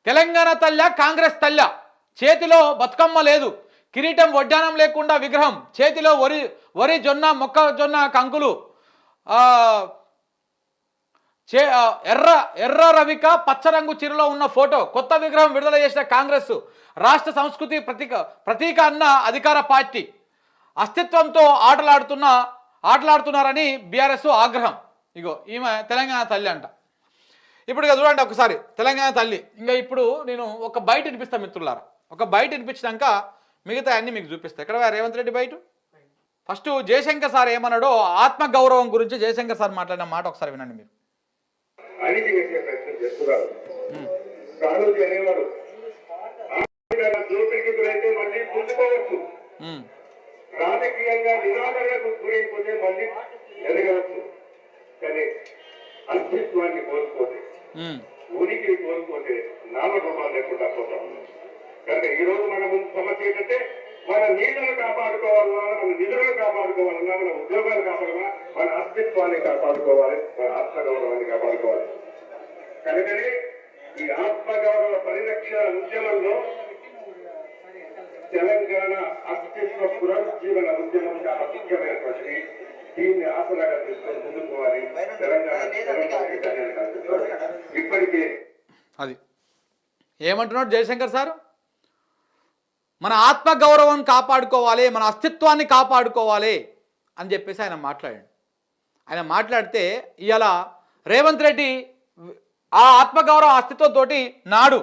తెలంగాణ తల్ల కాంగ్రెస్ తల్ల చేతిలో బతుకమ్మ లేదు, కిరీటం వడ్డానం లేకుండా విగ్రహం, చేతిలో వరి జొన్న మొక్కజొన్న కంకులు, ఎర్ర రవిక పచ్చరంగు చీరలో ఉన్న ఫోటో, కొత్త విగ్రహం విడుదల చేసిన కాంగ్రెస్, రాష్ట్ర సంస్కృతి ప్రతీక అన్న అధికార పార్టీ అస్తిత్వంతో ఆటలాడుతున్నారని బీఆర్ఎస్ ఆగ్రహం. ఇగో ఈమె తెలంగాణ తల్లి అంట. ఇప్పుడు ఇక చూడండి ఒకసారి తెలంగాణ తల్లి. ఇంకా ఇప్పుడు నేను ఒక బయట వినిపిస్తాను మిత్రులారా, ఒక బయట వినిపించినాక మిగతా అన్ని మీకు చూపిస్తాను. ఇక్కడ రేవంత్ రెడ్డి బయట ఫస్ట్ జయశంకర్ సార్ ఏమన్నాడో ఆత్మగౌరవం గురించి జయశంకర్ సార్ మాట్లాడిన మాట ఒకసారి వినండి మీరు. రాజకీయంగా నిరాదరణకు గురైపోతే మళ్ళీ ఎదగవచ్చు, కానీ అస్తిత్వాన్ని కోల్పోతే, ఉనికిని కోల్పోతే నామరూపాలు లేకుండా పోతా ఉన్నాం. కనుక ఈ రోజు మన ముందు సమస్య ఏంటంటే మన నీళ్లను కాపాడుకోవాలన్నా, మన నిధులను కాపాడుకోవాలన్నా, మన ఉద్యోగాలు కాపాడాలన్నా, మన అస్తిత్వాన్ని కాపాడుకోవాలి, మన ఆత్మగౌరవాన్ని కాపాడుకోవాలి. కనుకనే ఈ ఆత్మగౌరవ పరిరక్షణ ఉద్యమంలో తెలంగాణ అస్తిత్వ పునరుజ్జీవన ఉద్యమం చాలా ముఖ్యమైనటువంటిది. దీన్ని ఆసరాగా తీసుకొని ముందుకు పోవాలి. ఇప్పటికే అది ఏమంటున్నాడు జయశంకర్ సార్, మన ఆత్మగౌరవం కాపాడుకోవాలి, మన అస్తిత్వాన్ని కాపాడుకోవాలి అని చెప్పేసి ఆయన మాట్లాడాడు. ఆయన మాట్లాడితే ఇవాళ రేవంత్ రెడ్డి ఆ ఆత్మగౌరవ అస్తిత్వంతో నాడు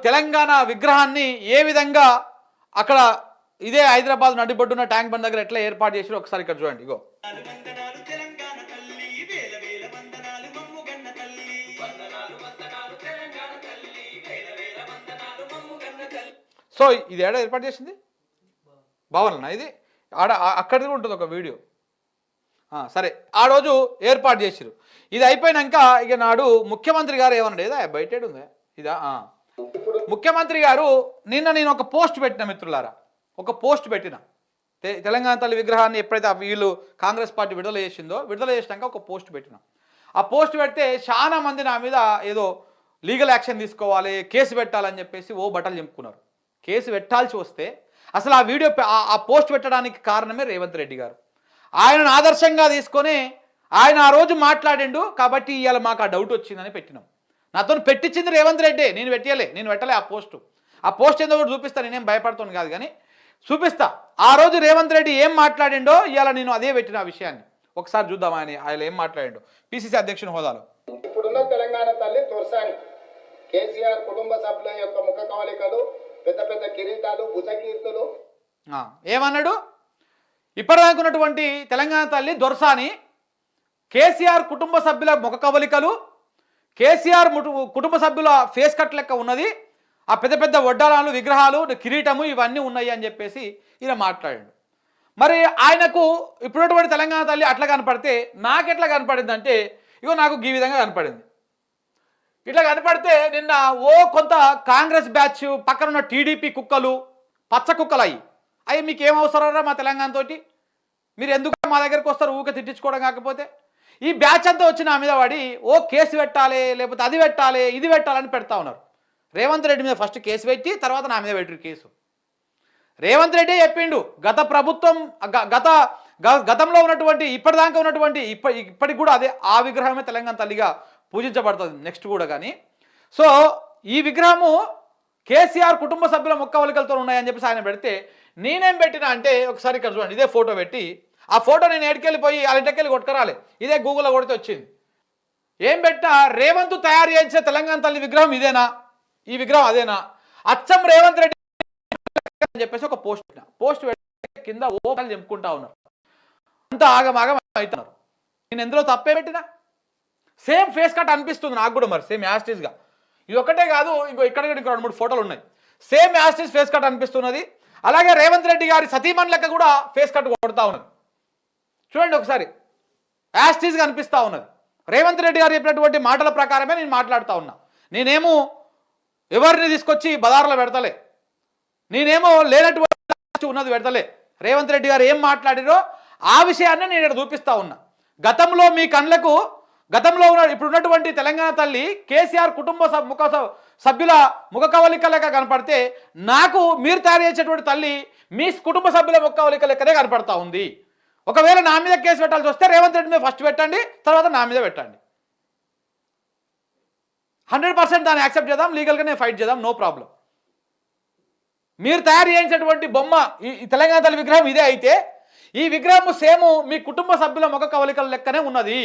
తెలంగాణ విగ్రహాన్ని ఏ విధంగా అక్కడ ఇదే హైదరాబాద్ నడిబొడ్డున్న ట్యాంక్ బండ్ దగ్గర ఎట్లా ఏర్పాటు చేసి ఒకసారి ఇక్కడ చూడండి. ఇగో సో ఇది ఏడా ఏర్పాటు చేసింది భవన్, ఇది అక్కడిది ఉంటుంది ఒక వీడియో. సరే ఆ రోజు ఏర్పాటు చేసిరు. ఇది అయిపోయినాక ఇక నాడు ముఖ్యమంత్రి గారు ఏమన్నాడు, ఏదా బయట ఉంది ఇదా, ముఖ్యమంత్రి గారు నేను ఒక పోస్ట్ పెట్టిన మిత్రులారా, ఒక పోస్ట్ పెట్టిన తెలంగాణ తల్లి విగ్రహాన్ని ఎప్పుడైతే వీళ్ళు కాంగ్రెస్ పార్టీ విడుదల చేసినాక ఒక పోస్ట్ పెట్టిన. ఆ పోస్ట్ పెడితే చాలా మంది నా మీద ఏదో లీగల్ యాక్షన్ తీసుకోవాలి, కేసు పెట్టాలని చెప్పేసి బట్టలు చెప్పుకున్నారు. కేసు పెట్టాల్సి వస్తే అసలు ఆ వీడియో ఆ పోస్ట్ పెట్టడానికి కారణమే రేవంత్ రెడ్డి గారు. ఆయనను ఆదర్శంగా తీసుకొని ఆయన ఆ రోజు మాట్లాడిండు కాబట్టి ఇవాళ మాకు ఆ డౌట్ వచ్చిందని పెట్టినాం. నాతో పెట్టించింది రేవంత్ రెడ్డి, నేను పెట్టలే ఆ పోస్ట్ ఏందో కూడా చూపిస్తా. నేనేం భయపడుతాను కాదు కానీ చూపిస్తా. ఆ రోజు రేవంత్ రెడ్డి ఏం మాట్లాడిండో ఇవాళ నేను అదే పెట్టిన ఆ విషయాన్ని ఒకసారి చూద్దాం. ఆయన ఏం మాట్లాడిండో పిసిసి అధ్యక్షుని హోదాలో. ఇప్పుడున్న తెలంగాణ తల్లి తొరసాని కేసీఆర్ కుటుంబ సభ్యుల యొక్క ముఖ కవలికలు, పెద్ద పెద్ద కిరీటాలు, భుజకీర్తులు. ఏమన్నాడు, ఇప్పటిదాకున్నటువంటి తెలంగాణ తల్లి దొరసాని కేసీఆర్ కుటుంబ సభ్యుల ముఖ కవలికలు, కేసీఆర్ కుటుంబ సభ్యుల ఫేస్ కట్ లెక్క ఉన్నది, ఆ పెద్ద పెద్ద వడ్డాలాలు విగ్రహాలు కిరీటము ఇవన్నీ ఉన్నాయి అని చెప్పేసి ఈయన మాట్లాడాడు. మరి ఆయనకు ఇప్పుడున్నటువంటి తెలంగాణ తల్లి అట్లా కనపడితే నాకెట్లా కనపడింది అంటే ఇగో నాకు ఈ విధంగా కనపడింది. ఇట్లా కనపడితే నిన్న కొంత కాంగ్రెస్ బ్యాచ్ పక్కన ఉన్న టీడీపీ కుక్కలు పచ్చ కుక్కలు అవి మీకు ఏం అవసరం మా తెలంగాణతో, మీరు ఎందుకు మా దగ్గరికి వస్తారు ఊకే తిట్టించుకోవడం. కాకపోతే ఈ బ్యాచ్ అంతా వచ్చి నా మీద పడి కేసు పెట్టాలి, లేకపోతే అది పెట్టాలి, ఇది పెట్టాలని పెడతా ఉన్నారు. రేవంత్ రెడ్డి మీద ఫస్ట్ కేసు పెట్టి తర్వాత నా మీద పెట్టారు కేసు. రేవంత్ రెడ్డి చెప్పిండు గత ప్రభుత్వం గతంలో ఉన్నటువంటి ఇప్పటిదాకా ఉన్నటువంటి ఇప్పటికి కూడా అదే ఆ విగ్రహమే తెలంగాణ తల్లిగా పూజించబడుతుంది నెక్స్ట్ కూడా. కానీ సో ఈ విగ్రహము కేసీఆర్ కుటుంబ సభ్యుల ముక్కవలికలతో ఉన్నాయని చెప్పేసి ఆయన పెడితే నేనేం పెట్టినా అంటే ఒకసారి ఇక్కడ చూడండి, ఇదే ఫోటో పెట్టి ఆ ఫోటో నేను ఏడుకెళ్ళిపోయి వాళ్ళ ఇంటికెళ్ళి కొట్టుకురాలి, ఇదే గూగుల్లో కొడితే వచ్చింది. ఏం పెట్టినా రేవంత్ తయారు చేసిన తెలంగాణ తల్లి విగ్రహం ఇదేనా, ఈ విగ్రహం అదేనా, అచ్చం రేవంత్ రెడ్డి అని చెప్పేసి ఒక పోస్ట్ పెట్టి కింద ఓపెన్ చెప్పుకుంటా ఉన్నారు. అంత ఆగమాగం అవుతున్నారు. నేను ఎందులో తప్పే పెట్టినా సేమ్ ఫేస్ కట్ అనిపిస్తుంది నాకు కూడా, మరి సేమ్ యాస్టీస్గా. ఇది ఒకటే కాదు, ఇక్కడ 2-3 ఫోటోలు ఉన్నాయి, సేమ్ యాస్టీస్ ఫేస్ కట్ అనిపిస్తున్నది. అలాగే రేవంత్ రెడ్డి గారి సతీమణి లెక్క కూడా ఫేస్ కట్ కొడతా ఉన్నది. చూడండి ఒకసారి, యాస్టీస్గా అనిపిస్తూ ఉన్నది. రేవంత్ రెడ్డి గారు చెప్పినటువంటి మాటల ప్రకారమే నేను మాట్లాడుతూ ఉన్నా. నేనేమో ఎవరిని తీసుకొచ్చి బదారులో పెడతలే, నేనేమో లేనటువంటి ఉన్నది పెడతలే. రేవంత్ రెడ్డి గారు ఏం మాట్లాడిరో ఆ విషయాన్ని నేను ఇక్కడ చూపిస్తూ ఉన్నా. గతంలో మీ కళ్ళకు గతంలో ఇప్పుడు ఉన్నటువంటి తెలంగాణ తల్లి కేసీఆర్ కుటుంబ సభ్యుల ముఖ కవలిక లెక్క కనపడితే నాకు మీరు తయారు చేసేటువంటి తల్లి మీ కుటుంబ సభ్యుల ముఖ కవలిక లెక్కనే కనపడతా ఉంది. ఒకవేళ నా మీద కేసు పెట్టాల్సి వస్తే రేవంత్ రెడ్డి మీద ఫస్ట్ పెట్టండి, తర్వాత నా మీద పెట్టండి. 100% దాన్ని యాక్సెప్ట్ చేద్దాం, లీగల్గా నేను ఫైట్ చేద్దాం, నో ప్రాబ్లం. మీరు తయారు చేయించినటువంటి బొమ్మ ఈ తెలంగాణ తల్లి విగ్రహం ఇదే అయితే ఈ విగ్రహం సేమ్ మీ కుటుంబ సభ్యుల ముఖ కవలికల లెక్కనే ఉన్నది.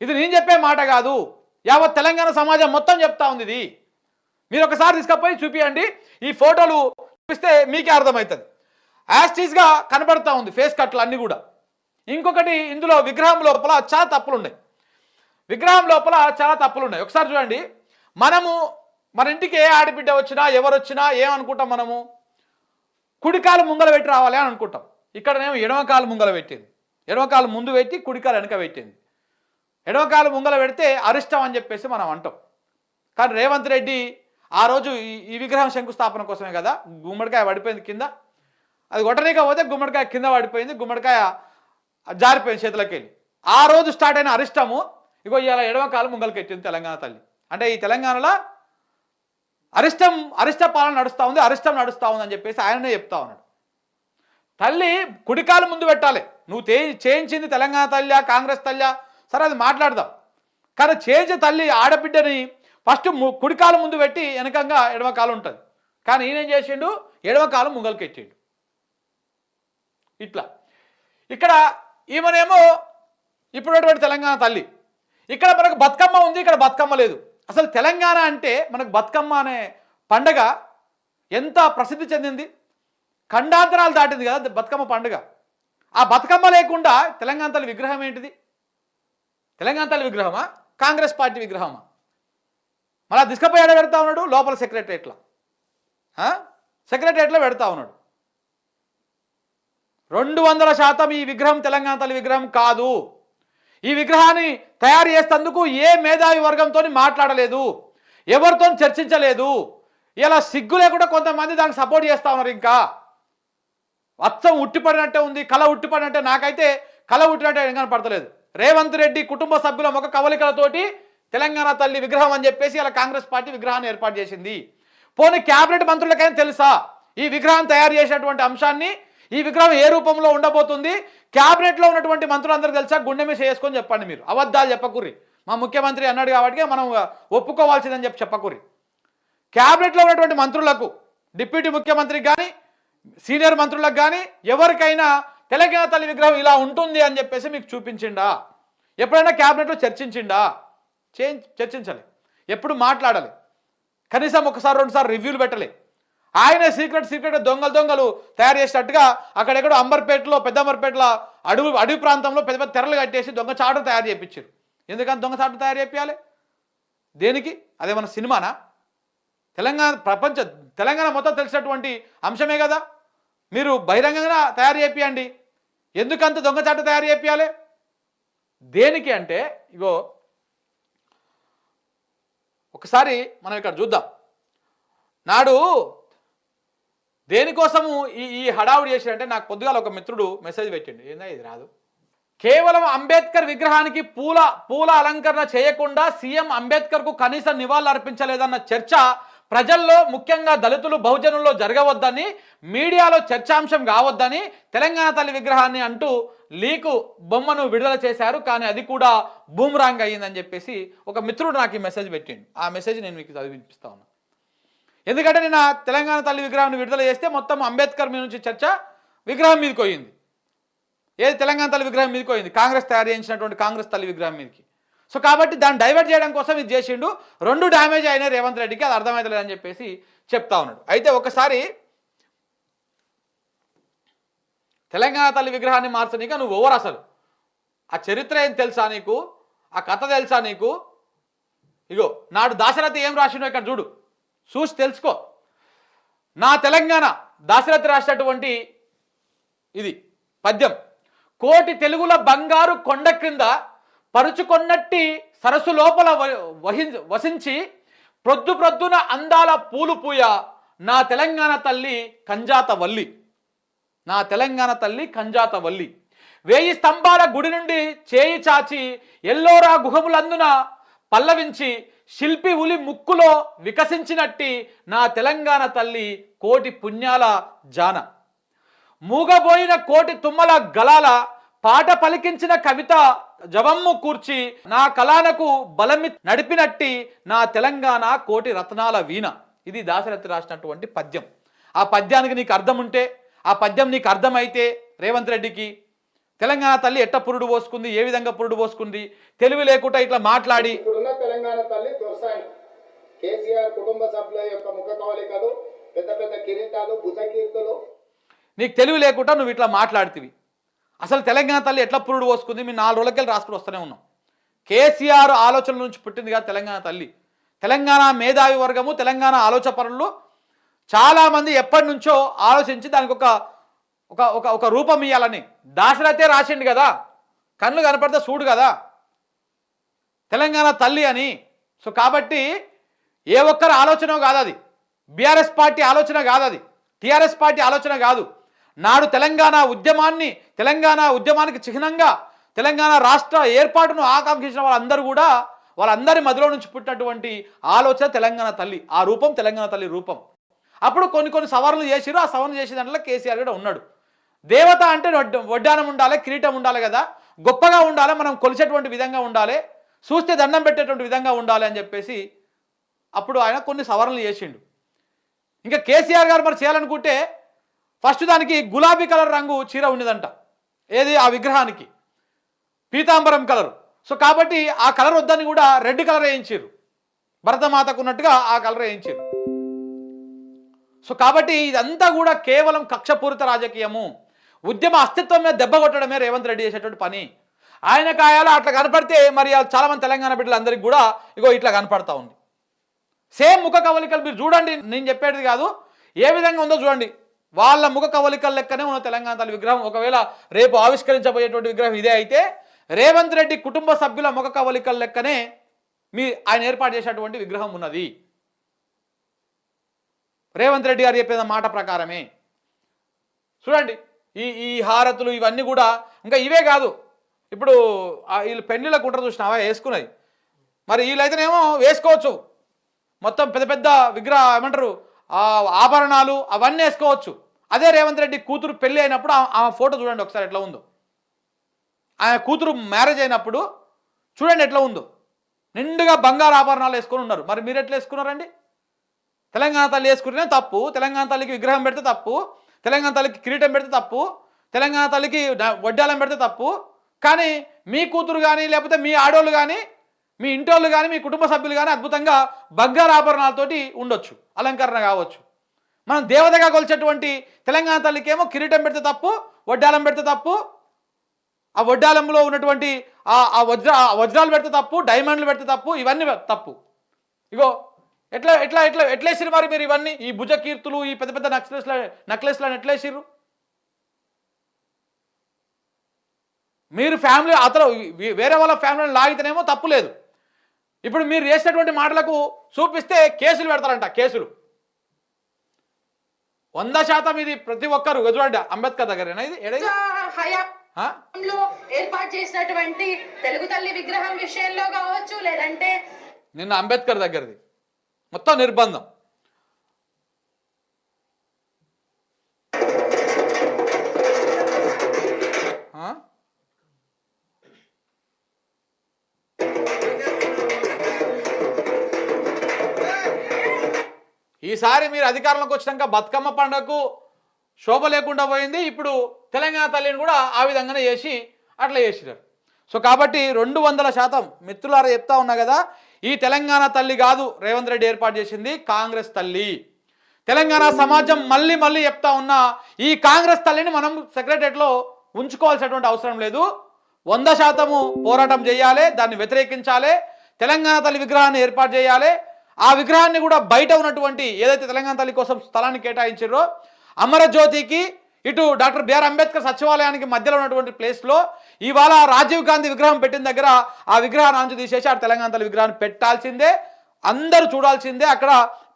ఇది నేను చెప్పే మాట కాదు, యావత్ తెలంగాణ సమాజం మొత్తం చెప్తా ఉంది. ఇది మీరు ఒకసారి తీసుకపోయి చూపియండి, ఈ ఫోటోలు చూపిస్తే మీకే అర్థమవుతుంది. యాస్టీస్గా కనబడతా ఉంది ఫేస్ కట్లు అన్నీ కూడా. ఇంకొకటి, ఇందులో విగ్రహం లోపల చాలా తప్పులు ఉన్నాయి. ఒకసారి చూడండి. మన ఇంటికి ఏ ఆడబిడ్డ వచ్చినా ఎవరు వచ్చినా ఏమనుకుంటాం, మనము కుడికాలు ముంగల పెట్టి రావాలి అని అనుకుంటాం. ఇక్కడనేమో ఎడమకాలు ముంగల పెట్టింది, ఎడమకాలు ముందు పెట్టి కుడికాలు వెనక పెట్టింది. ఎడమకాలు ముంగల పెడితే అరిష్టం అని చెప్పేసి మనం అంటాం. కానీ రేవంత్ రెడ్డి ఆ రోజు ఈ విగ్రహం శంకుస్థాపన కోసమే కదా గుమ్మడికాయ పడిపోయింది కింద, అది కొట్టనీకపోతే గుమ్మడికాయ కింద పడిపోయింది, గుమ్మడికాయ జారిపోయింది చేతులకి వెళ్ళి. ఆ రోజు స్టార్ట్ అయిన అరిష్టము ఇగో ఇలా ఎడమకాలు ముంగలకి ఎట్టింది తెలంగాణ తల్లి. అంటే ఈ తెలంగాణలో అరిష్ట పాలన నడుస్తూ ఉంది, అరిష్టం నడుస్తూ ఉంది అని చెప్పేసి ఆయననే చెప్తా ఉన్నాడు. తల్లి కుడికాలు ముందు పెట్టాలి. నువ్వు చేయించింది తెలంగాణ తల్లి కాంగ్రెస్ తల్లి సరే అది మాట్లాడదాం, కానీ చేయించే తల్లి ఆడబిడ్డని ఫస్ట్ కుడికాలు ముందు పెట్టి వెనకంగా ఎడమకాలు ఉంటుంది. కానీ ఈయనేం చేసిండు, ఎడమకాలు ముంగలకి ఎట్టిండు. ఇట్లా ఇక్కడ ఈమెనేమో ఇప్పుడున్నటువంటి తెలంగాణ తల్లి, ఇక్కడ మనకు బతుకమ్మ ఉంది, ఇక్కడ బతుకమ్మ లేదు. అసలు తెలంగాణ అంటే మనకు బతుకమ్మ అనే పండగ ఎంత ప్రసిద్ధి చెందింది, ఖండాంతరాలు దాటింది కదా బతుకమ్మ పండుగ. ఆ బతుకమ్మ లేకుండా తెలంగాణ తల్లి విగ్రహం ఏంటిది? తెలంగాణ తల్లి విగ్రహమా, కాంగ్రెస్ పార్టీ విగ్రహమా? మళ్ళీ తీసుకపోయి ఎడ పెడతా ఉన్నాడు, లోపల సెక్రటరియట్లో పెడతా ఉన్నాడు. 200% ఈ విగ్రహం తెలంగాణ తల్లి విగ్రహం కాదు. ఈ విగ్రహాన్ని తయారు చేసేందుకు ఏ మేధావి వర్గంతో మాట్లాడలేదు, ఎవరితో చర్చించలేదు. ఇలా సిగ్గు లేకుండా కొంతమంది దానికి సపోర్ట్ చేస్తూ ఉన్నారు. ఇంకా అచ్చం ఉట్టిపడినట్టే ఉంది, కళ ఉట్టిపడినట్టే. నాకైతే కళ ఉట్టినట్టే ఏం కనపడతలేదు. రేవంత్ రెడ్డి కుటుంబ సభ్యుల ముఖ కవలికలతోటి తెలంగాణ తల్లి విగ్రహం అని చెప్పేసి ఇలా కాంగ్రెస్ పార్టీ విగ్రహాన్ని ఏర్పాటు చేసింది. పోనీ క్యాబినెట్ మంత్రులకైనా తెలుసా ఈ విగ్రహం తయారు చేసినటువంటి అంశాన్ని, ఈ విగ్రహం ఏ రూపంలో ఉండబోతుంది? క్యాబినెట్లో ఉన్నటువంటి మంత్రులందరూ తెలుసా? గుండె మీద చేసుకొని చెప్పండి. మీరు అబద్ధాలు చెప్పకుర్రి. మా ముఖ్యమంత్రి అన్నాడు కాబట్టి మనం ఒప్పుకోవాల్సిందని చెప్పకుర్రి. క్యాబినెట్లో ఉన్నటువంటి మంత్రులకు, డిప్యూటీ ముఖ్యమంత్రికి కానీ సీనియర్ మంత్రులకు కానీ ఎవరికైనా తెలంగాణ తల్లి విగ్రహం ఇలా ఉంటుంది అని చెప్పేసి మీకు చూపించిండా? ఎప్పుడైనా క్యాబినెట్లో చర్చించిండా? చర్చించాలి, ఎప్పుడు మాట్లాడాలి. కనీసం ఒకసారి 2 సార్లు రివ్యూలు పెట్టలే. ఆయన సీక్రెట్ దొంగలు తయారు చేసినట్టుగా అక్కడెక్కడో అంబర్పేటలో, పెద్ద అంబర్పేటలో అడవి ప్రాంతంలో పెద్ద పెద్ద తెరలు కట్టేసి దొంగ చాటు తయారు చేయించారు. ఎందుకని దొంగ చాటు తయారు చేయాలి? దేనికి? అదేమన్నా సినిమానా? తెలంగాణ మొత్తం తెలిసినటువంటి అంశమే కదా. మీరు బహిరంగంగా తయారు చేయండి. ఎందుకంత దొంగచాటు తయారు చేయాలి? దేనికి అంటే ఇగో ఒకసారి మనం ఇక్కడ చూద్దాం. నాడు దేనికోసము ఈ హడావుడి చేశాడంటే, నాకు పొద్దుగాల ఒక మిత్రుడు మెసేజ్ పెట్టిండు. ఏందా ఇది రాదు, కేవలం అంబేద్కర్ విగ్రహానికి పూల అలంకరణ చేయకుండా సీఎం అంబేద్కర్కు కనీస నివాళులు అర్పించలేదన్న చర్చ ప్రజల్లో, ముఖ్యంగా దళితులు బహుజనుల్లో జరగవద్దని, మీడియాలో చర్చాంశం కావద్దని తెలంగాణ తల్లి విగ్రహాన్ని అంటూ లీకు బొమ్మను విడుదల చేశారు. కానీ అది కూడా బూమ్రాంగ్ అయ్యిందని చెప్పేసి ఒక మిత్రుడు నాకు ఈ మెసేజ్ పెట్టిండు. ఆ మెసేజ్ నేను మీకు చదివినిపిస్తా ఉన్నా. ఎందుకంటే నేను తెలంగాణ తల్లి విగ్రహాన్ని విడుదల చేస్తే మొత్తం అంబేద్కర్ మీద నుంచి చర్చ విగ్రహం మీదకి పోయింది. ఏది తెలంగాణ తల్లి విగ్రహం మీదకి పోయింది, కాంగ్రెస్ తయారు చేయించినటువంటి కాంగ్రెస్ తల్లి విగ్రహం మీదకి. సో కాబట్టి దాన్ని డైవర్ట్ చేయడం కోసం ఇది చేసిండు. 2 డ్యామేజ్ అయినాయి రేవంత్ రెడ్డికి, అది అర్థమవుతలేదని చెప్పేసి చెప్తా ఉన్నాడు. అయితే ఒకసారి తెలంగాణ తల్లి విగ్రహాన్ని మార్చనీక నువ్వు ఓవర్, అసలు ఆ చరిత్ర ఏం తెలుసా నీకు? ఆ కథ తెలుసా నీకు? ఇగో నాడు దాశరథి ఏం రాసిండో ఇక్కడ చూడు, చూసి తెలుసుకో. నా తెలంగాణ దాశరథి రాసినటువంటి ఇది పద్యం. కోటి తెలుగుల బంగారు కొండ క్రింద పరుచుకొన్నట్టి సరస్సు లోపల వసించి ప్రొద్దున అందాల పూలు పూయ నా తెలంగాణ తల్లి కంజాత వల్లి. నా తెలంగాణ తల్లి కంజాత వల్లి. 1000 స్తంభాల గుడి నుండి చేయి చాచి ఎల్లోరా గుహములందున పల్లవించి శిల్పి ఉలి ముక్కులో వికసించినట్టి నా తెలంగాణ తల్లి కోటి పుణ్యాల జాన. మూగబోయిన కోటి తుమ్మల గలాల పాట పలికించిన కవిత జవమ్ము కూర్చి నా కళానకు బలమి నడిపినట్టి నా తెలంగాణ కోటి రత్నాల వీణ. ఇది దాశరథి రాసినటువంటి పద్యం. ఆ పద్యానికి నీకు అర్థం ఉంటే, ఆ పద్యం నీకు అర్థమైతే రేవంత్ రెడ్డికి తెలంగాణ తల్లి ఎట్ట పురుడు పోసుకుంది, ఏ విధంగా పురుడు పోసుకుంది, తెలివి లేకుండా ఇట్లా మాట్లాడి ఇప్పుడున్న తెలంగాణ తల్లి దొరసాని కేసీఆర్ కుటుంబ సభ్యుల యొక్క ముఖ కవలికలు, పెద్ద పెద్ద కిరీటాలు, భుజకీర్తులు. నీకు తెలివి లేకుండా నువ్వు ఇట్లా మాట్లాడుతీవి. అసలు తెలంగాణ తల్లి ఎట్లా పురుడు పోసుకుంది మేము 4 రోజులకెళ్ళి రాసుకుని వస్తూనే ఉన్నాం. కేసీఆర్ ఆలోచనల నుంచి పుట్టింది కాదు తెలంగాణ తల్లి. తెలంగాణ మేధావి వర్గము, తెలంగాణ ఆలోచపరులు చాలామంది ఎప్పటి నుంచో ఆలోచించి దానికి ఒక రూపం ఇవ్వాలని దాశరథే రాసిండు కదా, కళ్ళు కనపడితే చూడు కదా తెలంగాణ తల్లి అని. సో కాబట్టి ఏ ఒక్కరి ఆలోచన కాదు అది, బీఆర్ఎస్ పార్టీ ఆలోచన కాదు అది, టీఆర్ఎస్ పార్టీ ఆలోచన కాదు. నాడు తెలంగాణ ఉద్యమానికి చిహ్నంగా తెలంగాణ రాష్ట్ర ఏర్పాటును ఆకాంక్షించిన వాళ్ళందరూ కూడా వాళ్ళందరి మధ్యలో నుంచి పుట్టినటువంటి ఆలోచన తెలంగాణ తల్లి. ఆ రూపం తెలంగాణ తల్లి రూపం. అప్పుడు కొన్ని సవరణలు చేసిరు. ఆ సవరణ చేసే దాంట్లో కేసీఆర్ కూడా ఉన్నాడు. దేవత అంటే వడ్డానం ఉండాలి, కిరీటం ఉండాలి కదా, గొప్పగా ఉండాలి, మనం కొలిచేటువంటి విధంగా ఉండాలి, చూస్తే దండం పెట్టేటువంటి విధంగా ఉండాలి అని చెప్పేసి అప్పుడు ఆయన కొన్ని సవరణలు చేసిండు. ఇంకా కేసీఆర్ గారు మరి చేయాలనుకుంటే ఫస్ట్ దానికి గులాబీ కలర్ రంగు చీర ఉండేదంట, ఏది ఆ విగ్రహానికి పీతాంబరం కలరు. సో కాబట్టి ఆ కలర్ వద్దని కూడా రెడ్ కలర్ వేయించారు, భరతమాతకు ఉన్నట్టుగా ఆ కలర్ వేయించారు. సో కాబట్టి ఇదంతా కూడా కేవలం కక్షపూరిత రాజకీయము, ఉద్యమ అస్తిత్వం మీద దెబ్బ కొట్టడమే రేవంత్ రెడ్డి చేసేటువంటి పని. ఆయన కాయాలో అట్లా కనపడితే మరి చాలామంది తెలంగాణ బిడ్డలందరికీ కూడా ఇగో ఇట్లా కనపడతా ఉంది. సేమ్ ముఖ కవలికలు మీరు చూడండి, నేను చెప్పేది కాదు, ఏ విధంగా ఉందో చూడండి. వాళ్ళ ముఖ కవలికల లెక్కనే ఉన్న తెలంగాణ తల్లి విగ్రహం. ఒకవేళ రేపు ఆవిష్కరించబోయేటువంటి విగ్రహం ఇదే అయితే రేవంత్ రెడ్డి కుటుంబ సభ్యుల ముఖ కవలికల లెక్కనే ఆయన ఏర్పాటు చేసేటువంటి విగ్రహం ఉన్నది. రేవంత్ రెడ్డి గారు చెప్పిన మాట ప్రకారమే చూడండి. ఈ హారతులు ఇవన్నీ కూడా ఇంకా ఇవే కాదు, ఇప్పుడు వీళ్ళు పెళ్లిళ్ళకు ఉంటారు చూసినావా వేసుకున్నది, మరి వీళ్ళైతేనేమో వేసుకోవచ్చు మొత్తం పెద్ద పెద్ద విగ్రహ ఏమంటారు ఆభరణాలు అవన్నీ వేసుకోవచ్చు. అదే రేవంత్ రెడ్డి కూతురు పెళ్ళి అయినప్పుడు ఆ ఫోటో చూడండి ఒకసారి ఎట్లా ఉందో. ఆయన కూతురు మ్యారేజ్ అయినప్పుడు చూడండి ఎట్లా ఉందో, నిండుగా బంగారు ఆభరణాలు వేసుకొని ఉన్నారు. మరి మీరు ఎట్లా వేసుకున్నారండి? తెలంగాణ తల్లి వేసుకుంటేనే తప్పు, తెలంగాణ తల్లికి విగ్రహం పెడితే తప్పు, తెలంగాణ తల్లికి కిరీటం పెడితే తప్పు, తెలంగాణ తల్లికి వడ్డాలం పెడితే తప్పు. కానీ మీ కూతురు కానీ లేకపోతే మీ ఆడోళ్ళు కానీ మీ ఇంటోళ్ళు కానీ మీ కుటుంబ సభ్యులు కానీ అద్భుతంగా బంగారు ఆభరణాలతోటి ఉండొచ్చు, అలంకరణ కావచ్చు. మనం దేవతగా కొలిచేటువంటి తెలంగాణ తల్లికి ఏమో కిరీటం పెడితే తప్పు, వడ్డాలం పెడితే తప్పు, ఆ వడ్డాలంలో ఉన్నటువంటి ఆ వజ్రాలు పెడితే తప్పు, డైమండ్లు పెడితే తప్పు, ఇవన్నీ తప్పు. ఇగో ఎట్లా ఎట్లా ఎట్లా ఎట్లేసిరు మరి మీరు ఇవన్నీ, ఈ భుజ కీర్తులు, ఈ పెద్ద పెద్ద నెక్లెస్లను ఎట్లేసిరు మీరు? ఫ్యామిలీ అతను వేరే వాళ్ళ ఫ్యామిలీని లాగితేనేమో తప్పు లేదు. ఇప్పుడు మీరు చేసినటువంటి మాటలకు చూపిస్తే కేసులు పెడతారంట, కేసులు 100% ఇది ప్రతి ఒక్కరు చూడండి. అంబేద్కర్ దగ్గరేనా ఇది ఏర్పాటు చేసినటువంటి తెలుగు తల్లి విగ్రహం విషయంలో కావచ్చు, లేదంటే నిన్న అంబేద్కర్ దగ్గరది మొత్తం నిర్బంధం. ఈసారి మీరు అధికారంలోకి వచ్చినాక బతుకమ్మ పండుగకు శోభ లేకుండా పోయింది. ఇప్పుడు తెలంగాణ తల్లిని కూడా ఆ విధంగానే చేసి అట్లా చేసినారు. సో కాబట్టి 200% మిత్రులారా చెప్తా ఉన్నా కదా, ఈ తెలంగాణ తల్లి కాదు రేవంత్ రెడ్డి ఏర్పాటు చేసింది, కాంగ్రెస్ తల్లి. తెలంగాణ సమాజం మళ్ళీ చెప్తా ఉన్నా, ఈ కాంగ్రెస్ తల్లిని మనం సెక్రటరియట్లో ఉంచుకోవాల్సినటువంటి అవసరం లేదు. 100% పోరాటం చేయాలి, దాన్ని వ్యతిరేకించాలి, తెలంగాణ తల్లి విగ్రహాన్ని ఏర్పాటు చేయాలి. ఆ విగ్రహాన్ని కూడా బయట ఉన్నటువంటి ఏదైతే తెలంగాణ తల్లి కోసం స్థలాన్ని కేటాయించారో అమరజ్యోతికి, ఇటు డాక్టర్ బిఆర్ అంబేద్కర్ సచివాలయానికి మధ్యలో ఉన్నటువంటి ప్లేస్లో ఇవాళ రాజీవ్ గాంధీ విగ్రహం పెట్టిన దగ్గర ఆ విగ్రహాన్ని అంచు తీసేసి ఆ తెలంగాణ తల్లి విగ్రహాన్ని పెట్టాల్సిందే, అందరూ చూడాల్సిందే. అక్కడ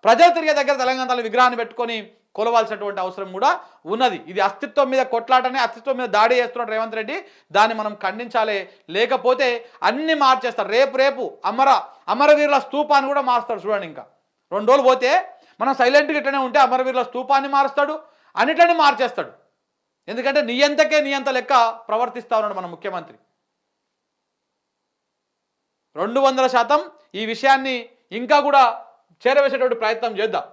ప్రజలు తిరిగే దగ్గర తెలంగాణ తల్లి విగ్రహాన్ని పెట్టుకొని కొలవాల్సినటువంటి అవసరం కూడా ఉన్నది. ఇది అస్తిత్వం మీద కొట్లాటనే, అస్తిత్వం మీద దాడి చేస్తున్నాడు రేవంత్ రెడ్డి. దాన్ని మనం ఖండించాలి. లేకపోతే అన్ని మార్చేస్తారు. రేపు అమరవీరుల స్తూపాన్ని కూడా మారుస్తాడు. చూడండి, ఇంకా 2 రోజులు పోతే మనం సైలెంట్గా ఇట్లనే ఉంటే అమరవీరుల స్తూపాన్ని మారుస్తాడు, అన్నిట్లని మార్చేస్తాడు. ఎందుకంటే నియంత లెక్క ప్రవర్తిస్తా ఉన్నాడు మన ముఖ్యమంత్రి. 200% ఈ విషయాన్ని ఇంకా కూడా చేరవేసేటువంటి ప్రయత్నం చేద్దాం.